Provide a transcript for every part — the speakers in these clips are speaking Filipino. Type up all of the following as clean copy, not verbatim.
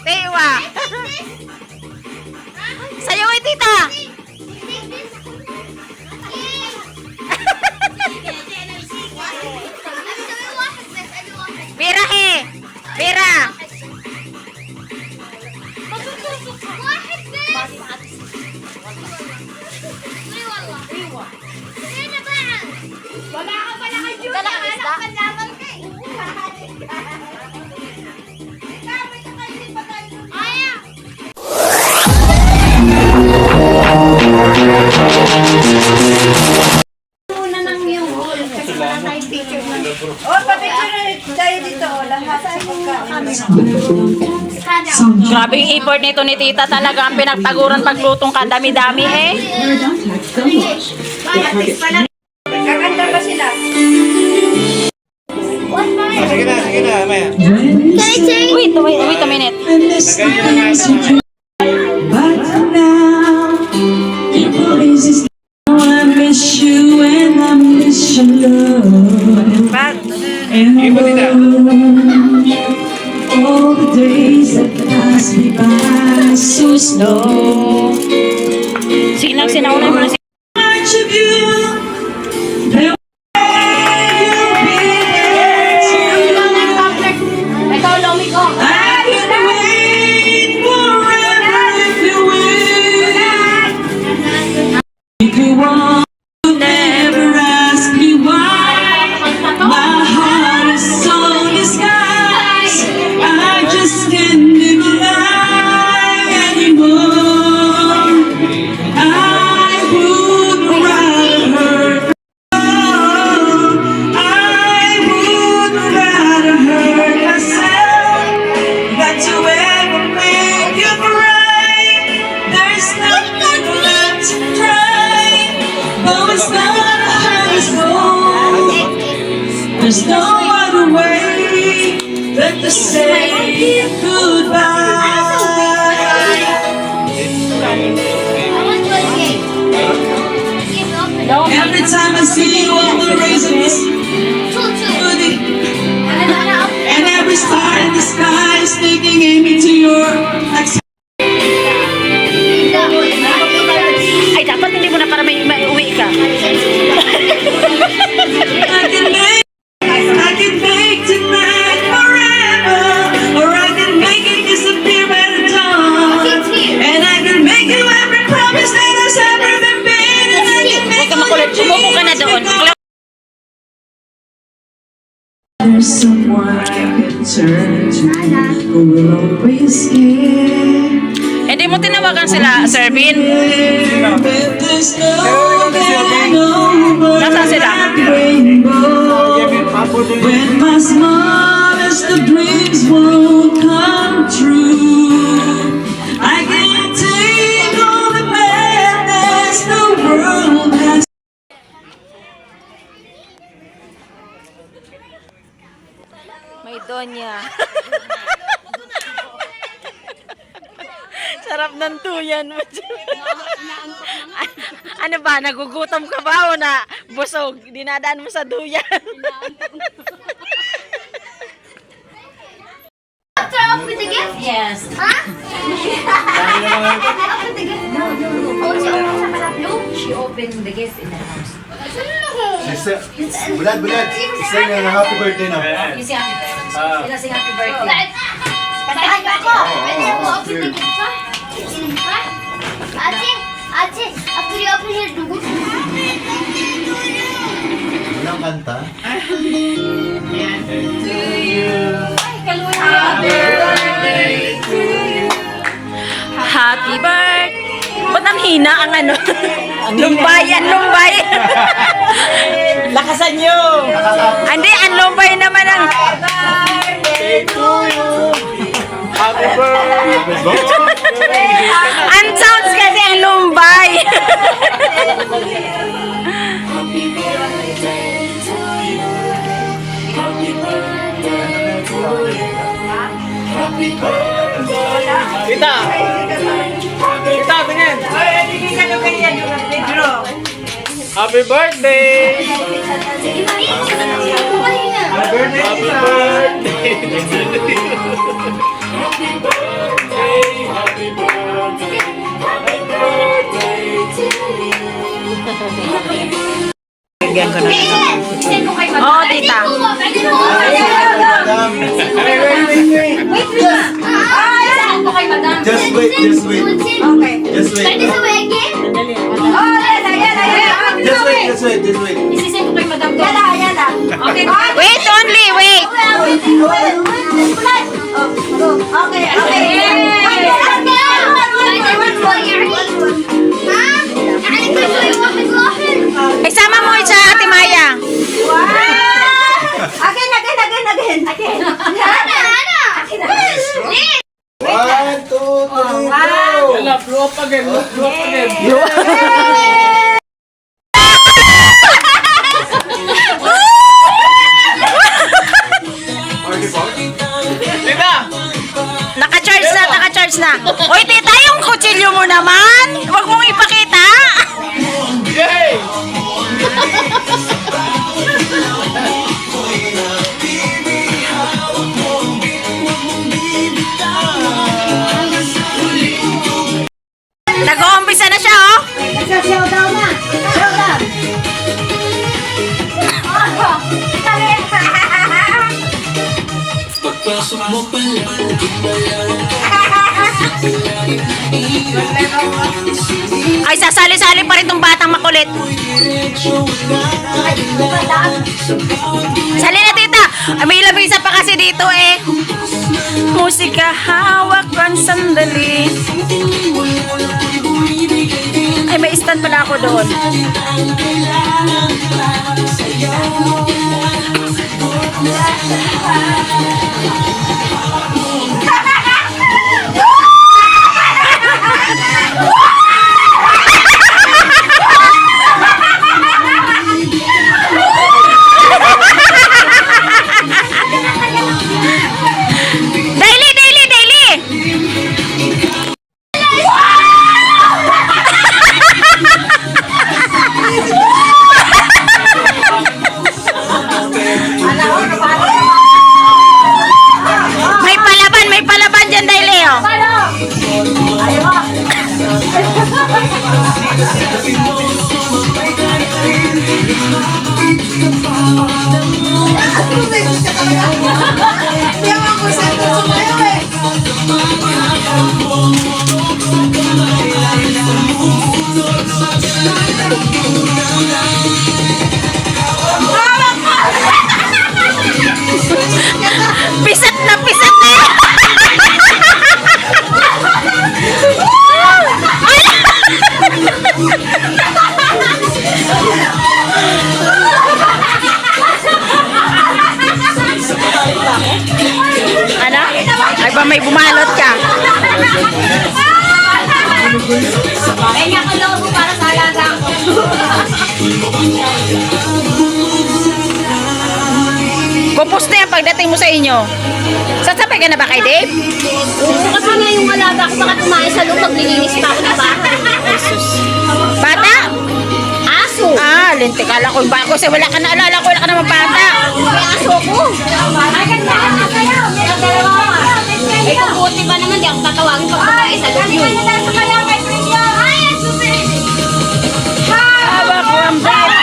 Tiwa. Sa'yo ay tita. Pira eh. Pira. Wala ka pala kay Julia. Wala ka panlaban ka eh. Muna nang yung hall. Kasi wala tayong picture na. Oh, pa-picture na tayo dito. Lahat sa pagkain. Grabe yung effort nito ni tita talaga. Ang pinagtaguran paglutong kadami-dami eh. Kakanta ba sila? Sige na, Maya. Wait a minute. But now, your voice is now I miss you and I miss your love. And all the days that pass me by so slow. Sinaunay mo na si Much of you, the way you be there too. Ikaw, Lomi ko. I can wait forever if you will. If you want to never ask me why, my heart is so disguised. I just can't deny anymore. I would rather hurt. I would rather hurt myself than to ever make you cry. There's nothing left to cry. No, it's not a high school. There's no other way than to say goodbye. Every time I see you on the raisins, and every star in the sky is taking me to your Ay, dapat hindi mo na para may uwi ka. I can make tonight forever, or I can make it disappear by the dawn. And I can make you every promise that has ever been made. And I can Huwag make ka all makulit. your Umupo ka na dreams doon. become. There's someone I can turn to who will always care. Hindi mo tinawagan sila, Sir Vin. When there's no getting over Nasaan sila? that rainbow. When my smallest of dreams won't come true, I can't take all the madness the world has. May donya. Sarap ng tuyan mo. Ano ba? Nagugutom ka ba o na busog? Dinadaan mo sa duyan. After open the gift? Yes. Huh? Open the gift? No. Oh, she opened sa pala. No, she opened the gift in the house. Bulad. Sing a happy birthday now. You say happy birthday. Sing happy birthday. Katahan ka ako. Pwede ako open the gift ha? Ate, after you open your dugo. Walang kanta. Happy birthday! Ba't ang hina ang ano? Lumbay. Lakasan nyo! Hindi, ang lumbay naman ang... Happy birthday! Ang sounds kasi ang lumbay. Kita! Kita, tingin! Hindi ka nyo ganyan yung video. Happy birthday! Happy birthday! Happy birthday! Bibigyan ko na. Isend ko kay madam. Oo, tita. Madam. Wait lang. Isend ko kay madam. Just wait. Okay. Just wait. Oh, yan. Just wait. Isisend ko kay madam. Yan na. Okay. Wait only, wait. Okay. Isama mo sa Ate Maya. Again. 1, 2, 3, go! Wala, blow up again. Blow up again. Tita! Naka-charge na. Uy, tita, yung kutsilyo mo naman. Huwag mong ipakita. Yay! Nag-uumpisa na siya, oh. Showdown na. Showdown. Ay, sasali-sali pa rin tong batang makulit. Sali na, tita. Ay, may labisa pa kasi dito, eh. Musika, hawak kan sandali. Ay, may stand pala ako doon. Daily! May palaban dyan, Daily, oh. Pisat na yan. Ano? Ay ba may bumalot ka? Ay, nakalaw ko para sa alaga ko. Pupus na yan pagdating mo sa inyo. Sasabay ka na ba kay Dave? Kasi nga yung alaga ko baka tumain sa loob, maglilinis pa ako ng bahay. Bata? Aso! Ah, lintikala ko yung bako. Kasi wala ka na alala ko. Wala ka naman bata. May aso ko. Ay, ganyan na kayo. Meron dalawa. Eh, kung buti ba naman, di ako tatawagin pag babae sa loob yun. Ay, super! Hawak ko ang bata.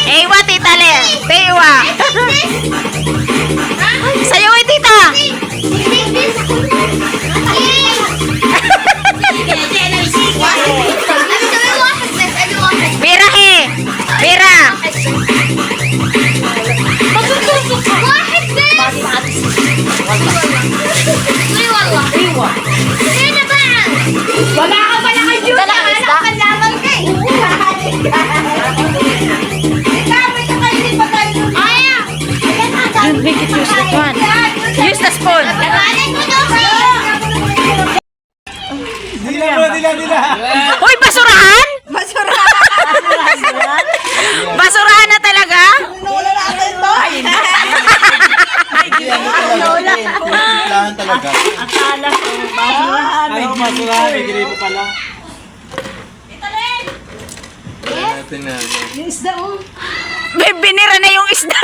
Ewa, tita Le. Tewa. Sayo eh, tita. Pira he. Pira. Wala ka pala kay Judy. Wala ka na panlaban ka eh. Don't make it use that one. Use the spoon. Dila. Uy, basura. Bigay mo pala. Natin na. Yung isda oh. Binira na yung isda.